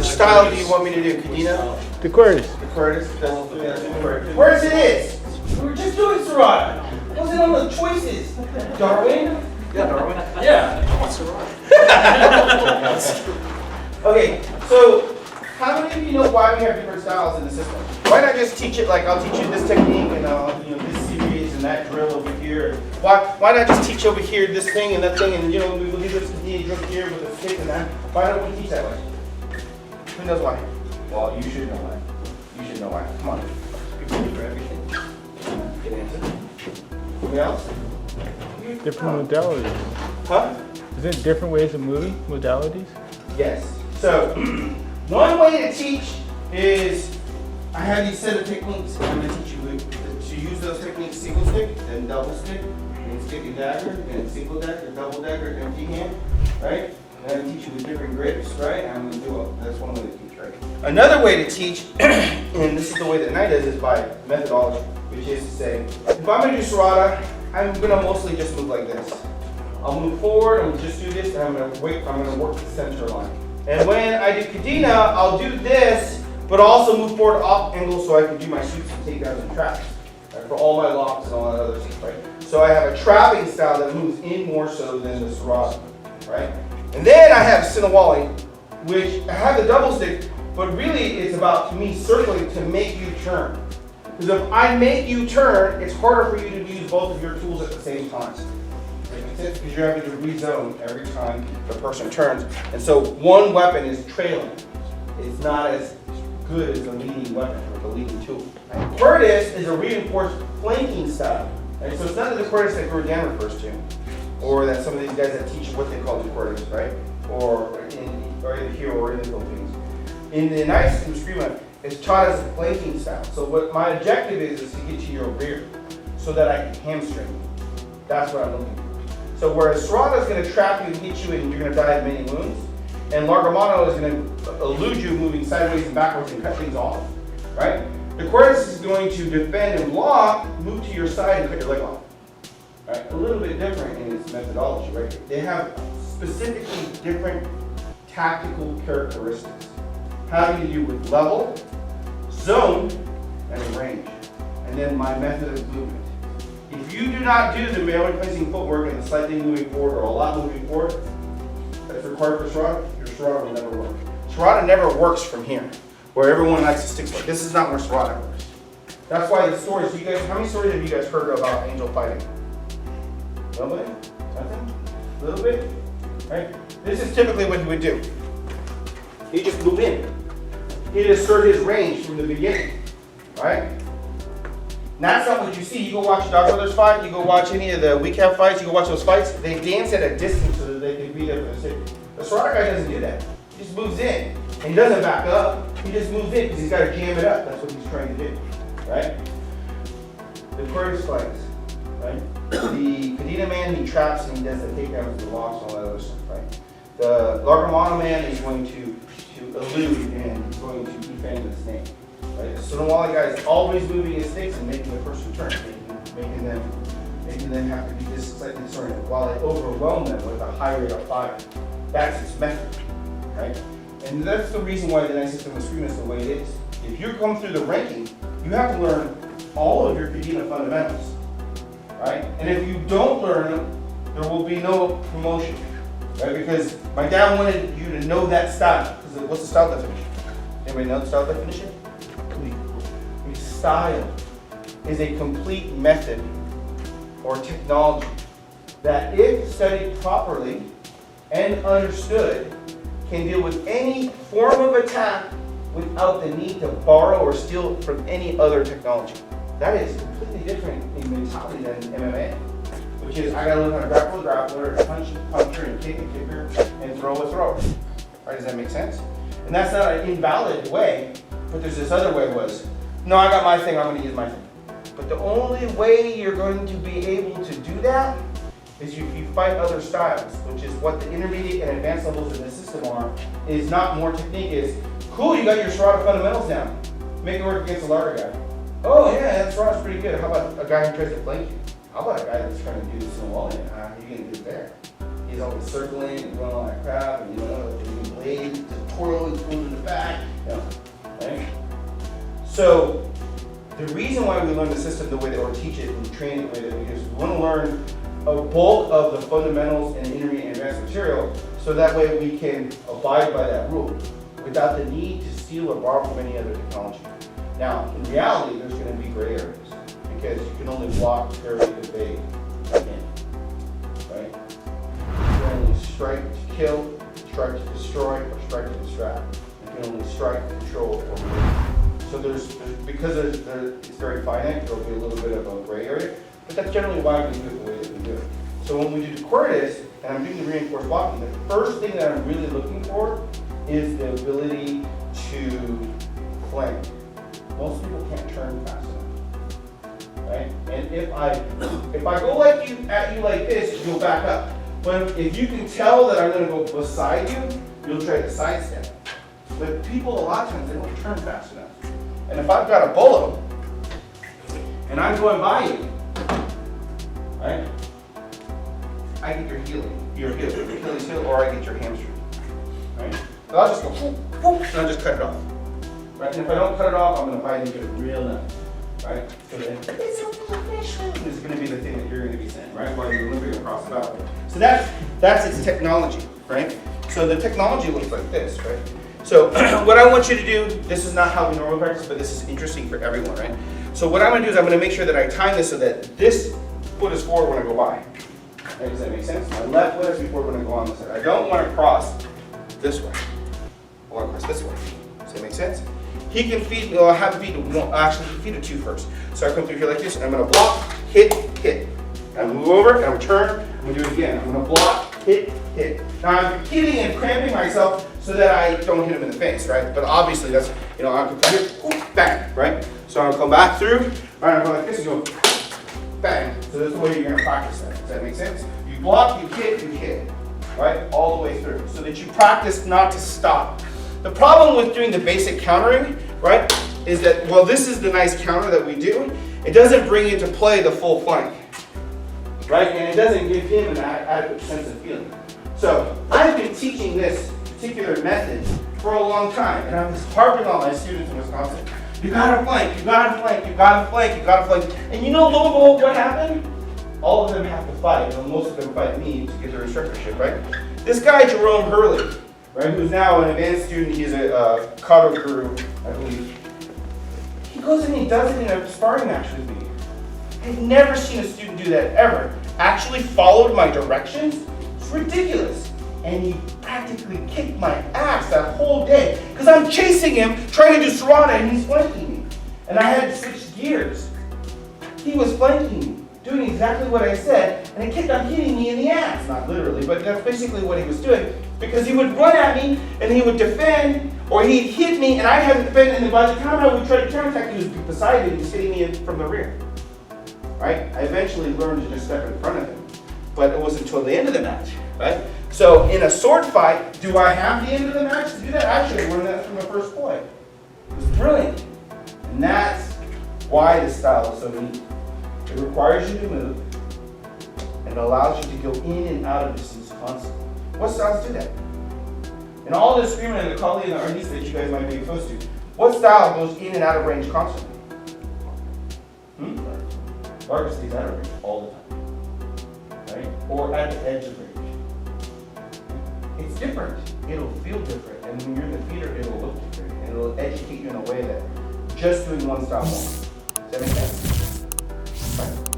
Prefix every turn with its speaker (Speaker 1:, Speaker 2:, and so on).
Speaker 1: Which style do you want me to do, Kadena?
Speaker 2: Decuerdas.
Speaker 1: Decuerdas? Decuerdas it is! We were just doing Serrata. Wasn't on the choices. Darwin? Yeah, Darwin. Yeah. I want Serrata. Okay, so how many of you know why we have different styles in the system? Why not just teach it like I'll teach you this technique and this series and that drill over here? Why not just teach over here this thing and that thing and we will do this drill here with a stick and that? Why don't we teach that way? Who knows why? Well, you should know why. You should know why. Come on. You're ready for everything. Get answered. Anything else?
Speaker 2: Different modalities.
Speaker 1: Huh?
Speaker 2: Is it different ways of moving modalities?
Speaker 1: Yes. So, one way to teach is, I have these set of techniques. I'm going to teach you to use those techniques: single stick, then double stick, then stick and dagger, then single dagger, double dagger, empty hand, right? And I'm going to teach you with different grips, right? I'm going to do that's one way to teach, right? Another way to teach, and this is the way that Inayan does, is by methodology, which is to say, if I'm going to do Serrata, I'm going to mostly just move like this. I'll move forward, I'm going to just do this, and I'm going to work the center line. And when I do Kadena, I'll do this, but also move forward off angle so I can do my shoots and takedowns and traps, right, for all my locks and all that other stuff, right? So I have a trapping style that moves in more so than the Serrata, right? And then I have Sinawali, which I have the double stick, but really it's about, to me, circling to make you turn. Because if I make you turn, it's harder for you to use both of your tools at the same time. Because you're having to rezone every time the person turns. And so one weapon is trailing. It's not as good as the leading weapon or the leading tool. Decuerdas is a reinforced flanking style. Right? So it's not the Decuerdas that Gordon refers to, or that some of these guys that teach what they call Decuerdas, right? Or either here or in the Philippines. In the United States, Eskrima is taught as a flanking style. So what my objective is to get to your rear so that I can hamstring you. That's what I'm looking for. So whereas Serrata is going to trap you and hit you and you're going to die of many wounds, and Largamano is going to elude you moving sideways and backwards and cut things off, right? Decuerdas is going to defend and block, move to your side and cut your leg off, right? A little bit different in its methodology, right? They have specifically different tactical characteristics, having to do with level, zone, and range, and then my method of movement. If you do not do the male replacing footwork and the slightly moving forward or a lot moving forward that's required for Serrata, your Serrata will never work. Serrata never works from here, where everyone likes to stick to it. This is not where Serrata works. That's why the stories, how many stories have you guys heard about angel fighting? Nobody? Nothing? A little bit? Right? This is typically what he would do. He'd just move in. He'd assert his range from the beginning, right? That's not what you see. You go watch Dog Brothers fight, you go watch any of the weak half fights, you go watch those fights, they dance at a distance so that they can beat up the city. The Serrata guy doesn't do that. He just moves in. And he doesn't back up. He just moves in because he's got to jam it up. That's what he's trying to do, right? The Decuerdas fights, right? The Kadena man, he traps and he does the takedowns, the locks, and all that other stuff, right? The Largamano man is going to elude and he's going to defend the snake. Right? The Sinawali guy is always moving his sticks and making the person turn, making them have to be just slightly disoriented while they overwhelm them with a high rate of fire. That's its method, right? And that's the reason why the Inayan system of Eskrima is the way it is. If you come through the ranking, you have to learn all of your Kadena fundamentals, right? And if you don't learn them, there will be no promotion, right? Because my dad wanted you to know that style. Because what's the style definition? Anybody know the style definition? Style is a complete method or technology that, if studied properly and understood, can deal with any form of attack without the need to borrow or steal from any other technology. That is completely different in mentality than MMA, which is I gotta learn how to grapple a grappler, punch a puncher, and kick a kicker, and throw a thrower. Right, does that make sense? And that's not an invalid way, but there's this other way was, no, I got my thing, I'm going to use my thing. But the only way you're going to be able to do that is if you fight other styles, which is what the intermediate and advanced levels in the system are, is not more technique, is, cool, you got your Serrata fundamentals down. Make it work against a larger guy. Oh yeah, that Serrata's pretty good. How about a guy who tries to flank you? How about a guy that's trying to do this in a wall? How are you going to do it there? he's always circling and doing all that crap, and the blade, the twirl is going to the back, right? So the reason why we learn the system the way that, or teach it and train it the way that we do is we want to learn a bulk of the fundamentals and intermediate and advanced material, so that way we can abide by that rule without the need to steal or borrow from any other technology. Now, in reality, there's going to be gray areas because you can only block, parry, evade, in, right? You can only strike to kill, strike to destroy, or strike to distract. You can only strike, control, or move. So because it's very finite, there'll be a little bit of a gray area, but that's generally why we do it the way that we do it. So when we do Decuerdas, and I'm doing the reinforced blocking, the first thing that I'm really looking for is the ability to flank. Most people can't turn fast enough, right? And if I go at you like this, you'll back up. But if you can tell that I'm going to go beside you, you'll try to sidestep. But people, a lot of times, they don't turn fast enough. And if I've got a bolo, and I'm going by you, right? I get your Achilles heel, or I get your hamstring, right? So I'll just go, whoop, whoop, and I'll just cut it off, right? And if I don't cut it off, I'm gonna fight and get it real nice, right? So then, it's a mission. This is gonna be the thing that you're gonna be saying, right? While you're limping across the battle. So that's its technology, right? So the technology looks like this, right? So what I want you to do, this is not how we normally practice, but this is interesting for everyone, right? So what I'm gonna do is I'm gonna make sure that I time this so that this foot is forward when I go by. Right, does that make sense? My left foot is before when I go on this side. I don't want to cross this way. I want to cross this way. Does that make sense? He can feed, well, I have to feed to one, actually he can feed to two first. So I come through here like this, and I'm going to block, hit, hit. I move over, and I return, I'm going to do it again. I'm going to block, hit, hit. Now I'm hitting and cramping myself so that I don't hit him in the face, right? But obviously that's, I'm going to hit, bang, right? So I'm going to come back through, right? I'm going like this, and go, bang. So this is the way you're going to practice that. Does that make sense? You block, you hit, right? All the way through. So that you practice not to stop. The problem with doing the basic countering, right, is that, well, this is the nice counter that we do. It doesn't bring into play the full flank, right? And it doesn't give him an adequate sense of feeling. So I've been teaching this particular method for a long time, and I was harping on my students in Wisconsin. You gotta flank, you gotta flank, you gotta flank, you gotta flank. And you know, lo and behold, what happened? All of them have to fight, and most of them fight me to get their instructorship, right? This guy, Jerome Hurley, right, who's now an advanced student, he's a Kato guru, I believe. He goes and he does it in a sparring match with me. I've never seen a student do that ever. Actually followed my directions. It's ridiculous. And he practically kicked my ass that whole day because I'm chasing him, trying to do Sarada, and he's flanking me. And I had to switch gears. He was flanking me, doing exactly what I said, and he kept on hitting me in the ass. Not literally, but that's basically what he was doing. Because he would run at me, and he would defend, or he'd hit me, and I had to defend, and by the time I would try to counterattack, he was beside me, he was hitting me from the rear. Right? I eventually learned to just step in front of him. But it wasn't until the end of the match, right? So in a sword fight, do I have the end of the match to do that? I should have learned that from the first point. It was brilliant. And that's why this style is so neat. It requires you to move, and it allows you to go in and out of distance constantly. What styles do that? In all the Eskrima and the Kali and the Arnis that you guys might be exposed to, what style goes in and out of range constantly? Larga stays out of range all the time, right? Or at the edge of range. It's different. It'll feel different, and when you're in the theater, it'll look different, and it'll educate you in a way that just doing one style won't. Does that make sense? Right.